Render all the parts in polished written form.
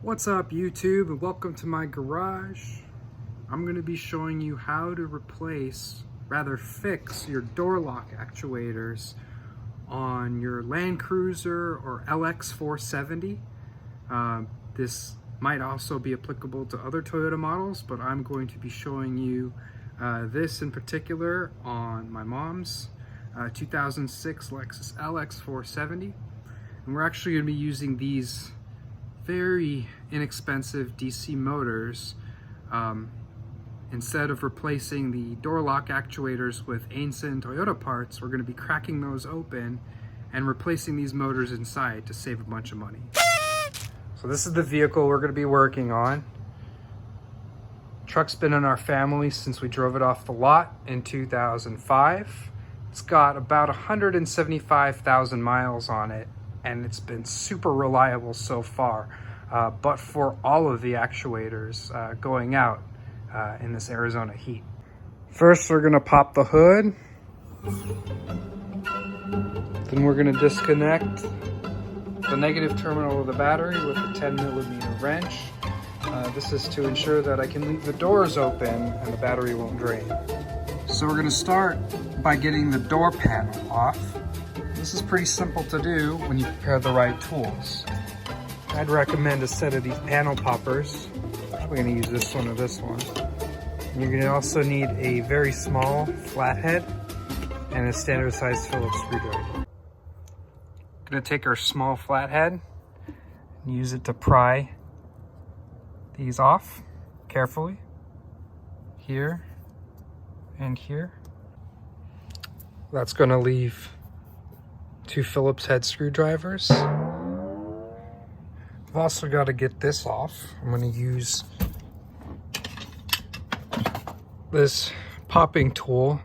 What's up YouTube, and welcome to my garage. I'm going to be showing you how to fix your door lock actuators on your Landcruiser or LX470. This might also be applicable to other Toyota models, but I'm going to be showing you this in particular on my mom's 2006 Lexus LX470. And we're actually going to be using these very inexpensive DC motors. Instead of replacing the door lock actuators with Reinstallation and Toyota parts, we're going to be cracking those open and replacing these motors inside to save a bunch of money. So this is the vehicle we're going to be working on. Truck's been in our family since we drove it off the lot in 2005. It's got about 175,000 miles on it, and it's been super reliable so far, but for all of the actuators going out in this Arizona heat. First, we're gonna pop the hood. Then we're gonna disconnect the negative terminal of the battery with a 10mm wrench. This is to ensure that I can leave the doors open and the battery won't drain. So we're gonna start by getting the door panel off. This is pretty simple to do when you prepare the right tools. I'd recommend a set of these panel poppers. We're going to use this one or this one. And you're going to also need a very small flathead and a standard size Phillips screwdriver. Going to take our small flathead and use it to pry these off carefully. Here and here. That's going to leave 2 Phillips head screwdrivers. I've also got to get this off. I'm going to use this popping tool,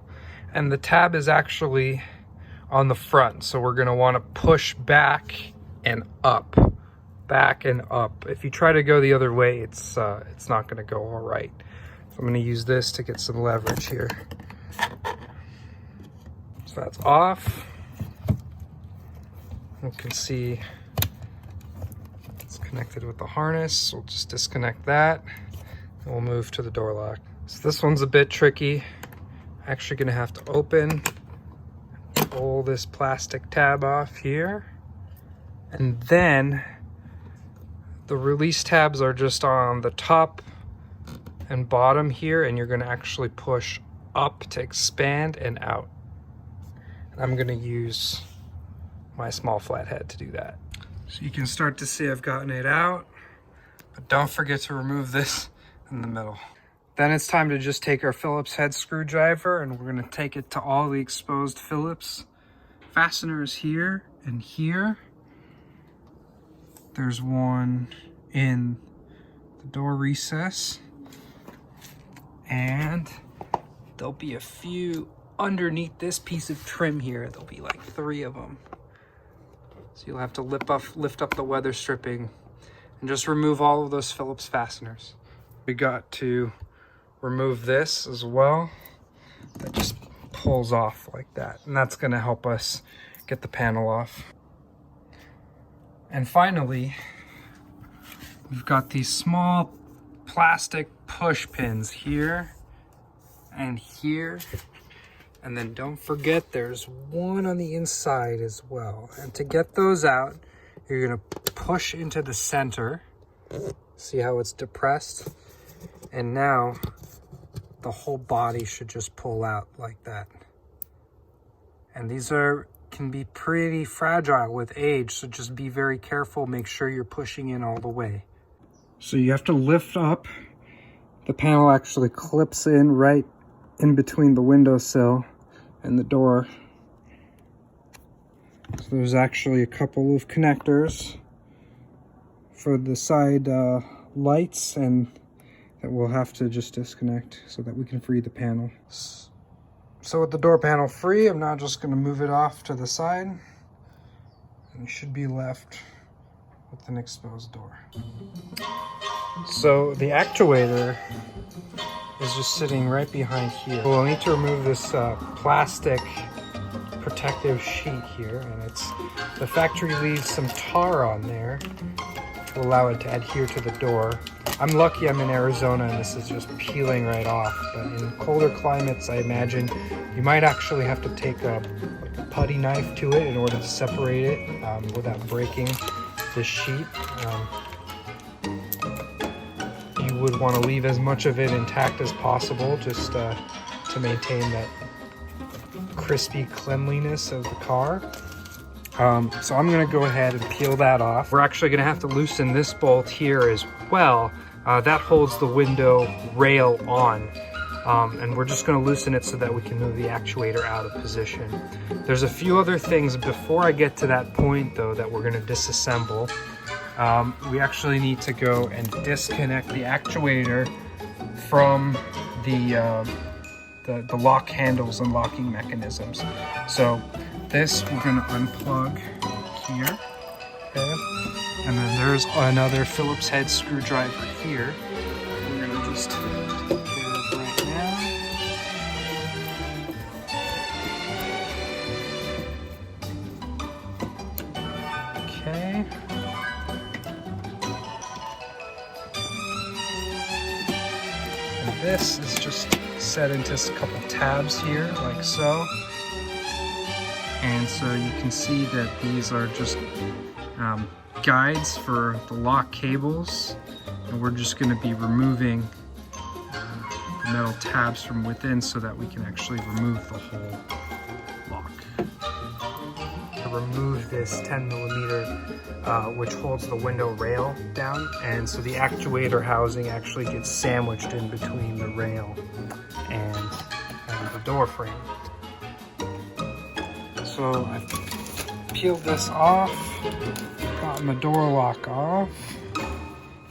and the tab is actually on the front, so we're going to want to push back and up. Back and up. If you try to go the other way, it's not going to go all right. So I'm going to use this to get some leverage here. So that's off. You can see it's connected with the harness. We'll just disconnect that and we'll move to the door lock. So this one's a bit tricky. Actually gonna have to open, pull this plastic tab off here, and then the release tabs are just on the top and bottom here, and you're gonna actually push up to expand and out. And I'm gonna use my small flathead to do that. So you can start to see I've gotten it out, but don't forget to remove this in the middle. Then it's time to just take our Phillips head screwdriver, and we're going to take it to all the exposed Phillips fasteners here and here. There's one in the door recess, and there'll be a few underneath this piece of trim here. There'll be like 3 of them. So you'll have to lift up the weather stripping and just remove all of those Phillips fasteners. We got to remove this as well. That just pulls off like that, and that's going to help us get the panel off. And finally, we've got these small plastic push pins here and here. And then don't forget there's one on the inside as well. And to get those out, you're gonna push into the center. See how it's depressed? And now the whole body should just pull out like that. And these can be pretty fragile with age, so just be very careful. Make sure you're pushing in all the way. So you have to lift up. The panel actually clips in right in between the windowsill and the door. So there's actually a couple of connectors for the side lights, and that we'll have to just disconnect so that we can free the panel. So with the door panel free, I'm now just going to move it off to the side, and you should be left with an exposed door. So the actuator is just sitting right behind here. We'll need to remove this plastic protective sheet here, and the factory leaves some tar on there to allow it to adhere to the door. I'm lucky I'm in Arizona and this is just peeling right off, but in colder climates, I imagine you might actually have to take a putty knife to it in order to separate it without breaking this sheet. You would want to leave as much of it intact as possible, just to maintain that crispy cleanliness of the car. So I'm going to go ahead and peel that off. We're actually going to have to loosen this bolt here as well. That holds the window rail on. And we're just going to loosen it so that we can move the actuator out of position. There's a few other things before I get to that point though that we're going to disassemble. We actually need to go and disconnect the actuator from the lock handles and locking mechanisms. So this we're going to unplug here, okay? And then there's another Phillips head screwdriver here. We're going to just take care of right now. Okay. And this is just set into a couple tabs here, like so. And so you can see that these are just guides for the lock cables, and we're just going to be removing the metal tabs from within so that we can actually remove the whole lock. To remove this 10mm which holds the window rail down, and so the actuator housing actually gets sandwiched in between the rail and the door frame. So I've peeled this off, gotten the door lock off,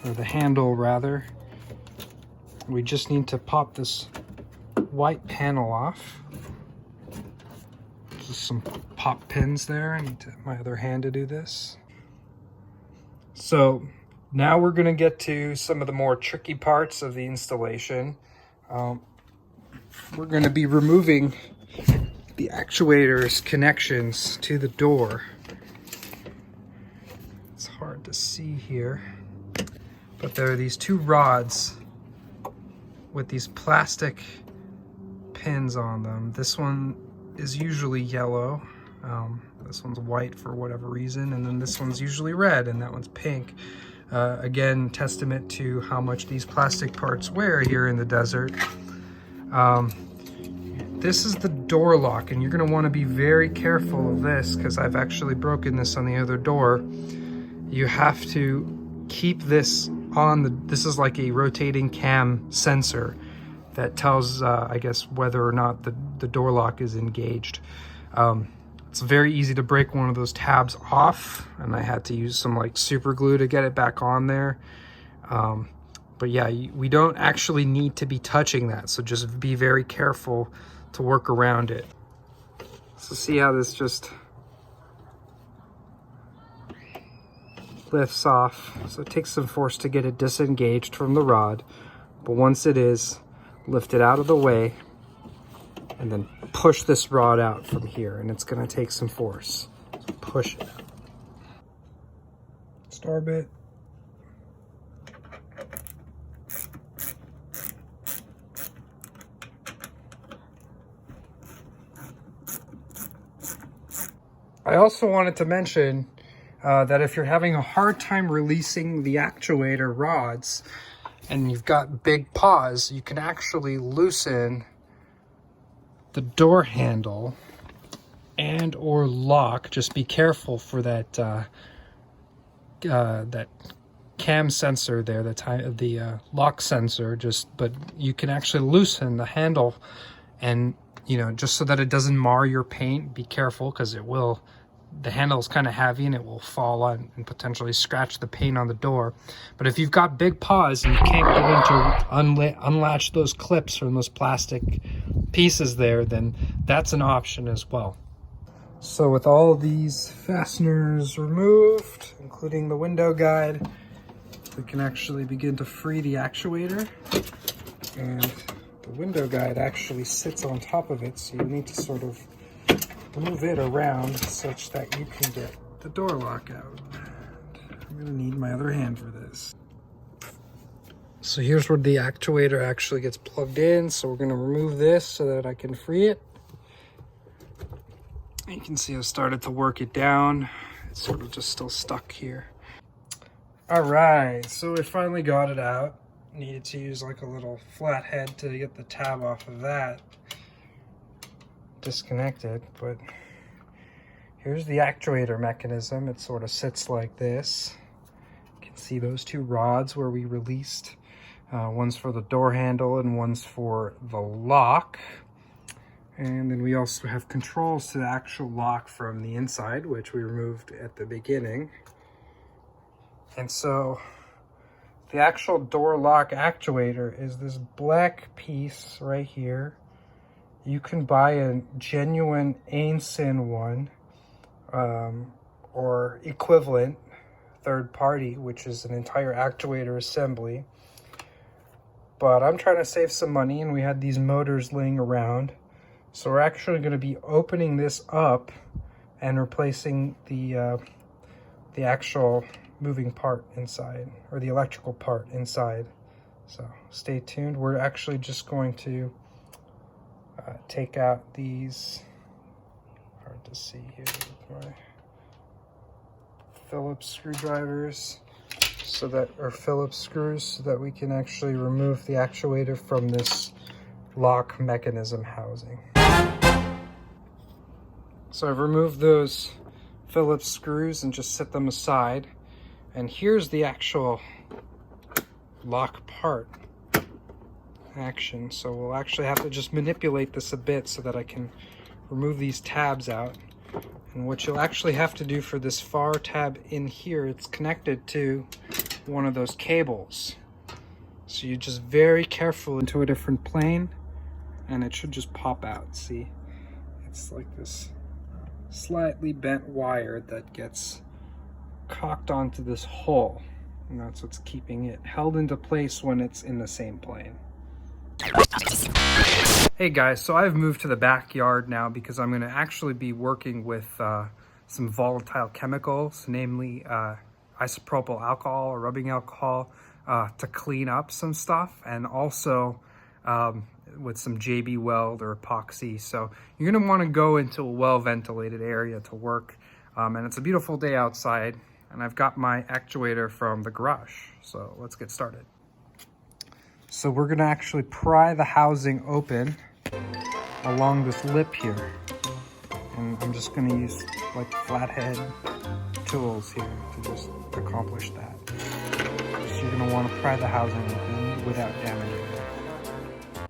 or the handle rather. We just need to pop this white panel off. Just some pop pins there. I need my other hand to do this. So now we're going to get to some of the more tricky parts of the installation. We're going to be removing the actuator's connections to the door. It's hard to see here, but there are these two rods with these plastic pins on them. This one is usually yellow, this one's white for whatever reason, and then this one's usually red and that one's pink. Again, testament to how much these plastic parts wear here in the desert. This is the door lock, and you're going to want to be very careful of this because I've actually broken this on the other door. You have to keep this on this is like a rotating cam sensor that tells, I guess, whether or not the door lock is engaged. It's very easy to break one of those tabs off, and I had to use some like super glue to get it back on there. But yeah, we don't actually need to be touching that, so just be very careful to work around it. So see how this just lifts off. So it takes some force to get it disengaged from the rod, but once it is, lift it out of the way and then push this rod out from here, and it's going to take some force. So push it out. Star bit. I also wanted to mention that if you're having a hard time releasing the actuator rods and you've got big paws, you can actually loosen the door handle and or lock. Just be careful for that that cam sensor there, the lock sensor. But you can actually loosen the handle, and just so that it doesn't mar your paint. Be careful because it will. The handle is kind of heavy and it will fall on and potentially scratch the paint on the door. But if you've got big paws and you can't get into unlatch those clips from those plastic pieces there, then that's an option as well. So with all of these fasteners removed, including the window guide, we can actually begin to free the actuator. And the window guide actually sits on top of it, so you need to sort of move it around such that you can get the door lock out. I'm gonna need my other hand for this. So here's where the actuator actually gets plugged in. So we're gonna remove this so that I can free it. You can see I've started to work it down. It's sort of just still stuck here. All right, so we finally got it out. Needed to use like a little flat head to get the tab off of that. Disconnected, but here's the actuator mechanism. It sort of sits like this. You can see those two rods where we released. One's for the door handle and one's for the lock. And then we also have controls to the actual lock from the inside, which we removed at the beginning. And so the actual door lock actuator is this black piece right here. You can buy a genuine Ainsin one or equivalent third party, which is an entire actuator assembly. But I'm trying to save some money, and we had these motors laying around. So we're actually going to be opening this up and replacing the actual moving part inside, or the electrical part inside. So stay tuned. We're actually just going to take out these, hard to see here with my Phillips screwdrivers, so that, or Phillips screws, so that we can actually remove the actuator from this lock mechanism housing. So I've removed those Phillips screws and just set them aside. And here's the actual lock part action. So we'll actually have to just manipulate this a bit so that I can remove these tabs out. And what you'll actually have to do for this far tab in here, it's connected to one of those cables. So you just very careful into a different plane, and it should just pop out. See, it's like this slightly bent wire that gets cocked onto this hole, and that's what's keeping it held into place when it's in the same plane. Hey guys, so I've moved to the backyard now because I'm going to actually be working with some volatile chemicals, namely isopropyl alcohol or rubbing alcohol, to clean up some stuff, and also with some JB Weld or epoxy. So you're going to want to go into a well-ventilated area to work, and it's a beautiful day outside, and I've got my actuator from the garage. So let's get started. So we're going to actually pry the housing open along this lip here, and I'm just going to use like flathead tools here to just accomplish that. So you're going to want to pry the housing open without damaging it.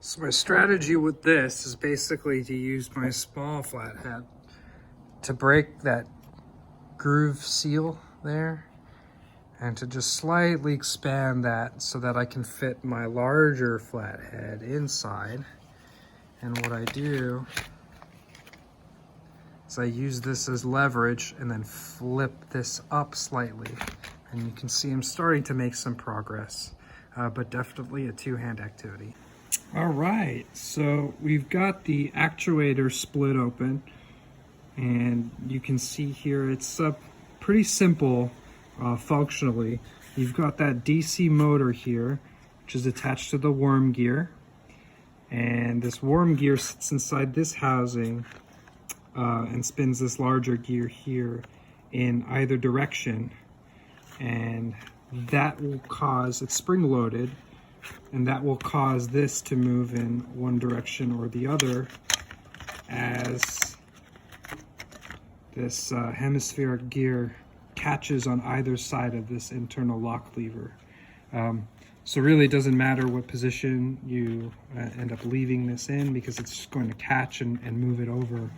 So my strategy with this is basically to use my small flathead to break that groove seal there, and to just slightly expand that so that I can fit my larger flathead inside. And what I do is I use this as leverage and then flip this up slightly. And you can see I'm starting to make some progress, but definitely a two-hand activity. All right, so we've got the actuator split open, and you can see here it's pretty simple functionally. You've got that DC motor here, which is attached to the worm gear, and this worm gear sits inside this housing and spins this larger gear here in either direction, and that will cause, it's spring loaded, and that will cause this to move in one direction or the other as this hemispheric gear catches on either side of this internal lock lever. So really it doesn't matter what position you end up leaving this in, because it's just going to catch and move it over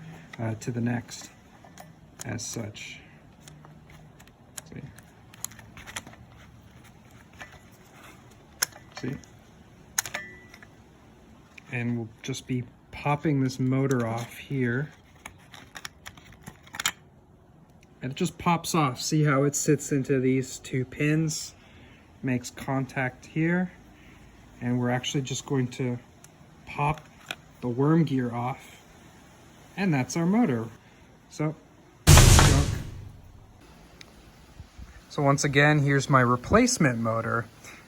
to the next as such. See? And we'll just be popping this motor off here. And it just pops off. See how it sits into these two pins, makes contact here, and we're actually just going to pop the worm gear off, and that's our motor. So So once again, here's my replacement motor.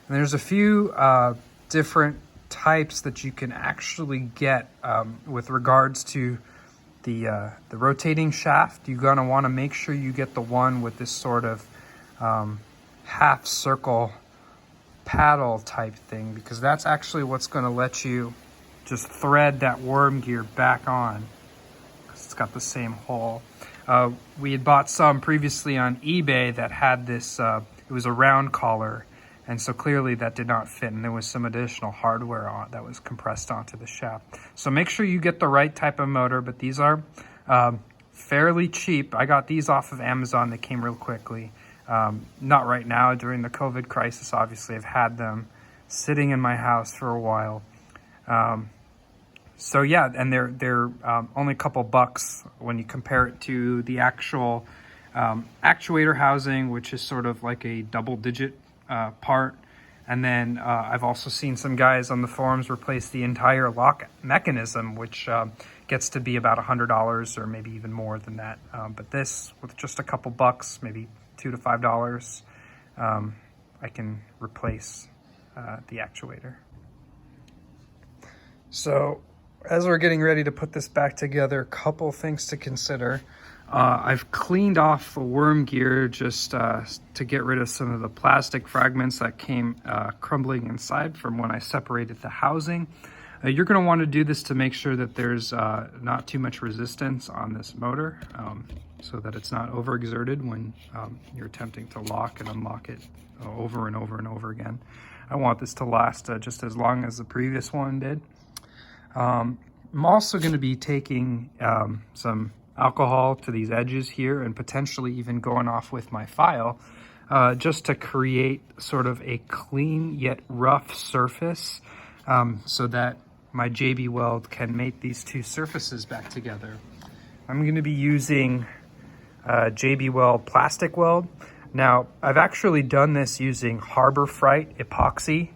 And there's a few different types that you can actually get with regards to the rotating shaft. You're gonna wanna make sure you get the one with this sort of half circle paddle type thing, because that's actually what's gonna let you just thread that worm gear back on, because it's got the same hole. We had bought some previously on eBay that had this, it was a round collar, and so clearly that did not fit, and there was some additional hardware on that was compressed onto the shaft. So make sure you get the right type of motor, but these are fairly cheap. I got these off of Amazon. They came real quickly. Not right now, during the COVID crisis, obviously. I've had them sitting in my house for a while. So yeah, and they're only a couple bucks when you compare it to the actual actuator housing, which is sort of like a double-digit part. And then I've also seen some guys on the forums replace the entire lock mechanism, which gets to be about $100 or maybe even more than that. But this, with just a couple bucks, maybe $2 to $5, I can replace the actuator. So as we're getting ready to put this back together, a couple things to consider. I've cleaned off the worm gear just to get rid of some of the plastic fragments that came crumbling inside from when I separated the housing. You're going to want to do this to make sure that there's not too much resistance on this motor, so that it's not overexerted when you're attempting to lock and unlock it over and over and over again. I want this to last just as long as the previous one did. I'm also going to be taking some alcohol to these edges here and potentially even going off with my file just to create sort of a clean yet rough surface so that my JB Weld can make these two surfaces back together. I'm going to be using JB Weld plastic weld. Now, I've actually done this using Harbor Freight epoxy,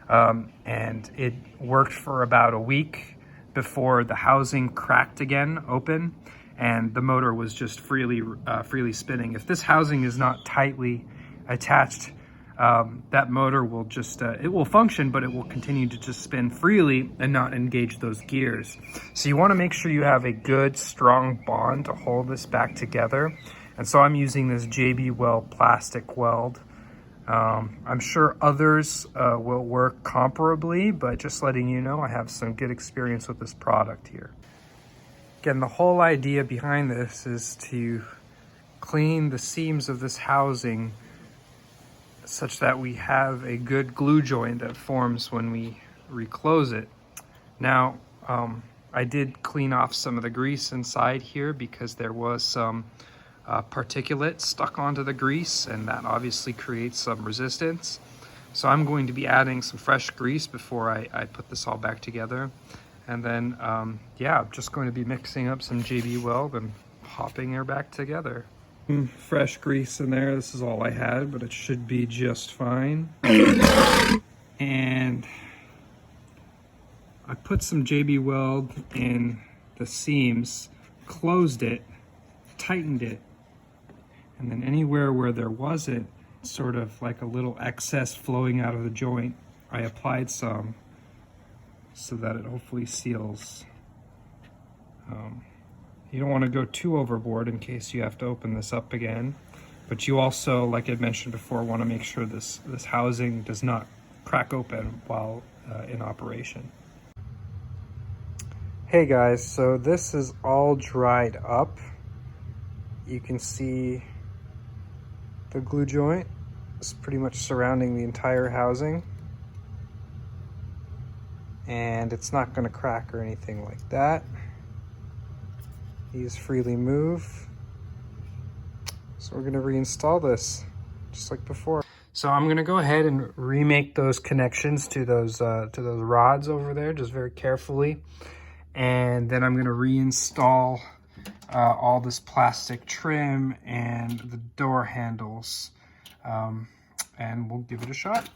and it worked for about a week before the housing cracked again open, and the motor was just freely spinning. If this housing is not tightly attached, that motor will just, it will function, but it will continue to just spin freely and not engage those gears. So you wanna make sure you have a good, strong bond to hold this back together. And so I'm using this JB Weld plastic weld. I'm sure others will work comparably, but just letting you know, I have some good experience with this product here. Again, the whole idea behind this is to clean the seams of this housing such that we have a good glue joint that forms when we reclose it. Now, I did clean off some of the grease inside here because there was some particulate stuck onto the grease, and that obviously creates some resistance. So I'm going to be adding some fresh grease before I put this all back together. And then, yeah, I'm just going to be mixing up some JB Weld and popping her back together. Fresh grease in there. This is all I had, but it should be just fine. And I put some JB Weld in the seams, closed it, tightened it, and then anywhere where there wasn't sort of like a little excess flowing out of the joint, I applied some so that it hopefully seals. You don't want to go too overboard in case you have to open this up again, but you also, like I mentioned before, want to make sure this housing does not crack open while in operation. Hey guys, so this is all dried up. You can see the glue joint is pretty much surrounding the entire housing, and it's not going to crack or anything like that. These freely move. So we're going to reinstall this just like before. So I'm going to go ahead and remake those connections to those rods over there just very carefully, and then I'm going to reinstall all this plastic trim and the door handles, and we'll give it a shot.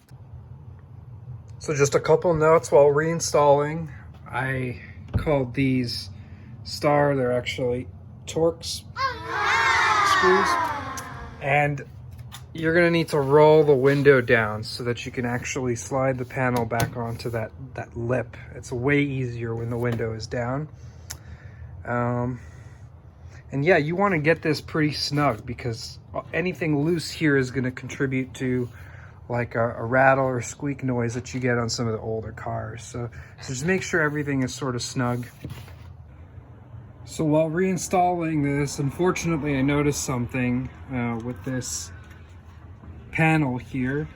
So just a couple notes while reinstalling. I called these Star, they're actually Torx screws, and you're gonna need to roll the window down so that you can actually slide the panel back onto that lip. It's way easier when the window is down. And yeah, you want to get this pretty snug because anything loose here is going to contribute to like a rattle or squeak noise that you get on some of the older cars. So just make sure everything is sort of snug. So while reinstalling this, unfortunately I noticed something with this panel here.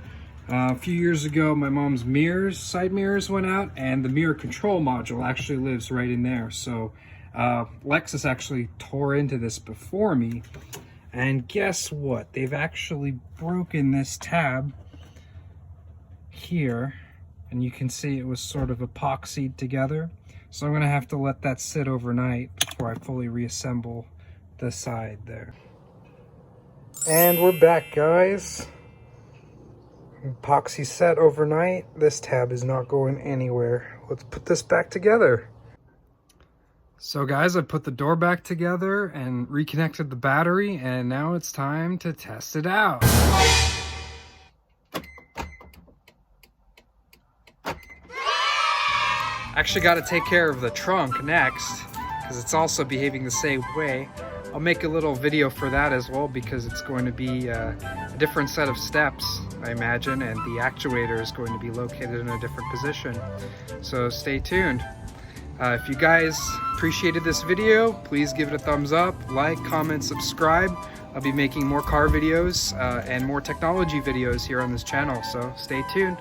A few years ago, my mom's side mirrors went out, and the mirror control module actually lives right in there. So Lexus actually tore into this before me, and guess what? They've actually broken this tab here, and you can see it was sort of epoxied together. So I'm gonna have to let that sit overnight before I fully reassemble the side there. And we're back, guys. Epoxy set overnight. This tab is not going anywhere. Let's put this back together. So guys, I put the door back together and reconnected the battery, and now it's time to test it out. Actually got to take care of the trunk next because it's also behaving the same way. I'll make a little video for that as well because it's going to be a different set of steps, I imagine, and the actuator is going to be located in a different position. So stay tuned. If you guys appreciated this video, please give it a thumbs up, like, comment, subscribe. I'll be making more car videos and more technology videos here on this channel, so stay tuned.